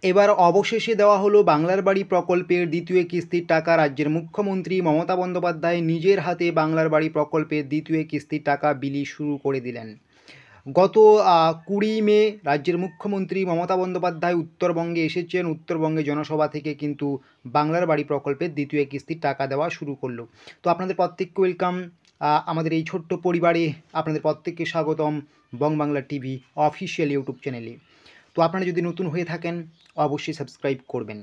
এবার অবশেষে দেওয়া হলো বাংলার বাড়ি প্রকল্পের দ্বিতীয় কিস্তির টাকা। রাজ্যের মুখ্যমন্ত্রী মমতা বন্দ্যোপাধ্যায় নিজের হাতে বাংলার বাড়ি প্রকল্পের দ্বিতীয় কিস্তির টাকা বিলি শুরু করে দিলেন। গত 20 মে রাজ্যের মুখ্যমন্ত্রী মমতা বন্দ্যোপাধ্যায় উত্তরবঙ্গে এসেছেন। উত্তরবঙ্গে জনসভা থেকে কিন্তু বাংলার বাড়ি প্রকল্পের দ্বিতীয় কিস্তির টাকা দেওয়া শুরু করলো। তো আপনাদের প্রত্যেককে ওয়েলকাম আমাদের এই ছোট্ট পরিবারে। আপনাদের প্রত্যেককে স্বাগতম বংবাংলা টিভি অফিসিয়াল ইউটিউব চ্যানেলে। তো আপনারা যদি নতুন হয়ে থাকেন অবশ্যই সাবস্ক্রাইব করবেন।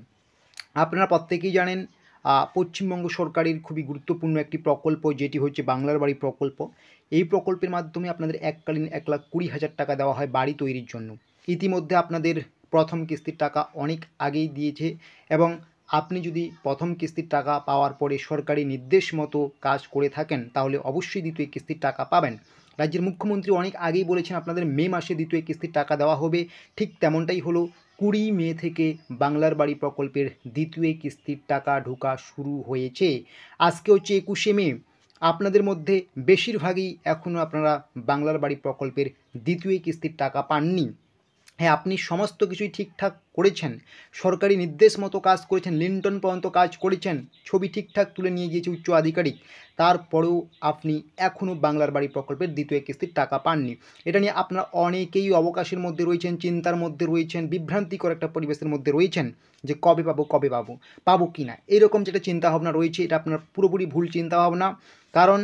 আপনারা প্রত্যেকেই জানেন পশ্চিমবঙ্গ সরকারের খুবই গুরুত্বপূর্ণ একটি প্রকল্প, যেটি হচ্ছে বাংলার বাড়ি প্রকল্প। এই প্রকল্পের মাধ্যমে আপনাদের এককালীন 1,20,000 টাকা দেওয়া হয় বাড়ি তৈরির জন্য। ইতিমধ্যে আপনাদের প্রথম কিস্তির টাকা অনেক আগেই দিয়েছে, এবং আপনি যদি প্রথম কিস্তির টাকা পাওয়ার পরে সরকারি নির্দেশ মতো কাজ করে থাকেন তাহলে অবশ্যই দ্বিতীয় কিস্তির টাকা পাবেন। রাজ্যের মুখ্যমন্ত্রী অনেক আগেই বলেছেন আপনাদের মে মাসে দ্বিতীয় কিস্তির টাকা দেওয়া হবে। ঠিক তেমনটাই হলো। 20 মে থেকে বাংলার বাড়ি প্রকল্পের দ্বিতীয় কিস্তির টাকা ঢোকা শুরু হয়েছে। আজকে হচ্ছে 21শে মে। আপনাদের মধ্যে বেশিরভাগই এখনও আপনারা বাংলার বাড়ি প্রকল্পের দ্বিতীয় কিস্তির টাকা পাননি। হ্যাঁ, আপনি সমস্ত কিছুই ঠিকঠাক করেছেন, সরকারি নির্দেশ মতো কাজ করেছেন, লিন্টন পর্যন্ত কাজ করেছেন, ছবি ঠিকঠাক তুলে নিয়ে গিয়েছে উচ্চ আধিকারিক, তারপরেও আপনি এখনও বাংলার বাড়ি প্রকল্পের দ্বিতীয় কিস্তির টাকা পাননি। এটা নিয়ে আপনারা অনেকেই অবকাশের মধ্যে রয়েছেন, চিন্তার মধ্যে রয়েছেন, বিভ্রান্তিকর একটা পরিবেশের মধ্যে রয়েছেন যে কবে পাবো কবে পাবো পাবো কি না, এরকম যেটা চিন্তাভাবনা রয়েছে এটা আপনার পুরোপুরি ভুল চিন্তাভাবনা। কারণ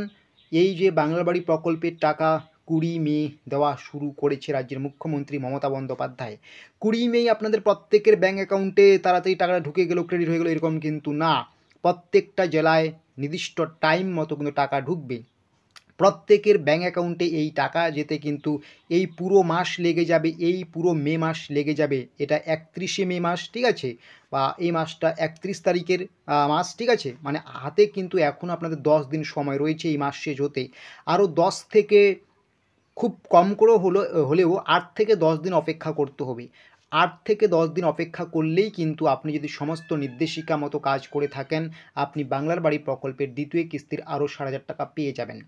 এই যে বাংলার বাড়ি প্রকল্পের টাকা 20 মে দেওয়া শুরু করেছে রাজ্যের মুখ্যমন্ত্রী মমতা বন্দ্যোপাধ্যায়। 20 মেই আপনাদের প্রত্যেকের ব্যাঙ্ক অ্যাকাউন্টে তাড়াতাড়ি টাকাটা ঢুকে গেল, ক্রেডিট হয়ে গেলো, এরকম কিন্তু না। প্রত্যেকটা জেলায় নির্দিষ্ট টাইম মতো কিন্তু টাকা ঢুকবে। প্রত্যেকের ব্যাঙ্ক অ্যাকাউন্টে এই টাকা যেতে কিন্তু এই পুরো মাস লেগে যাবে, এই পুরো মে মাস লেগে যাবে। এটা 31শে মে মাস, ঠিক আছে, বা এই মাসটা 31 তারিখের মাস, ঠিক আছে, মানে হাতে কিন্তু এখন আপনাদের 10 দিন সময় রয়েছে এই মাস শেষ হতে। আরও 10 থেকে খুব কম করেও হলেও 8 থেকে 10 দিন অপেক্ষা করতে হবে। 8 থেকে 10 দিন অপেক্ষা করলেই কিন্তু আপনি যদি সমস্ত নির্দেশিকা মতো কাজ করে থাকেন আপনি বাংলার বাড়ি প্রকল্পের দ্বিতীয় কিস্তির আরও 7,500 টাকা পেয়ে যাবেন।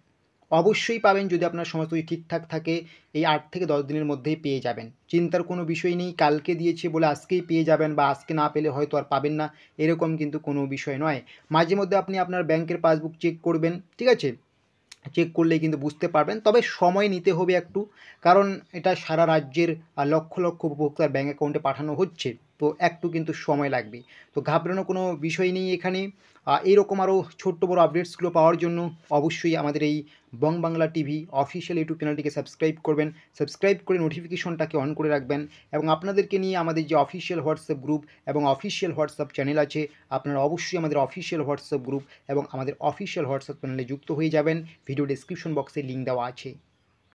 অবশ্যই পাবেন যদি আপনার সমস্ত কিছু ঠিকঠাক থাকে। এই 8 থেকে 10 দিনের মধ্যেই পেয়ে যাবেন, চিন্তার কোনো বিষয় নেই। কালকে দিয়েছে বলে আজকেই পেয়ে যাবেন, বা আজকে না পেলে হয়তো আর পাবেন না, এরকম কিন্তু কোনো বিষয় নয়। মাঝে মধ্যে আপনি আপনার ব্যাংকের পাসবুক চেক করবেন, ঠিক আছে, চেক করলেই কিন্তু বুঝতে পারবেন। তবে সময় নিতে হবে একটু, কারণ এটা সারা রাজ্যের লক্ষ লক্ষ উপভোক্তার ব্যাঙ্ক অ্যাকাউন্টে পাঠানো হচ্ছে, তো একটু কিন্তু সময় লাগবে। তো ঘাবড়ানোর কোনো বিষয় নেই এখানে। এইরকম আরও ছোট্ট বড় আপডেটসগুলো পাওয়ার জন্য অবশ্যই আমাদের এই বংবাংলা টিভি অফিসিয়াল ইউটিউব চ্যানেলটিকে সাবস্ক্রাইব করবেন। সাবস্ক্রাইব করে নোটিফিকেশনটাকে অন করে রাখবেন, এবং আপনাদেরকে নিয়ে আমাদের যে অফিসিয়াল হোয়াটসঅ্যাপ গ্রুপ এবং অফিসিয়াল হোয়াটসঅ্যাপ চ্যানেল আছে, আপনারা অবশ্যই আমাদের অফিসিয়াল হোয়াটসঅ্যাপ গ্রুপ এবং আমাদের অফিসিয়াল হোয়াটসঅ্যাপ চ্যানেলে যুক্ত হয়ে যাবেন। ভিডিও ডেসক্রিপশন বক্সে লিঙ্ক দেওয়া আছে।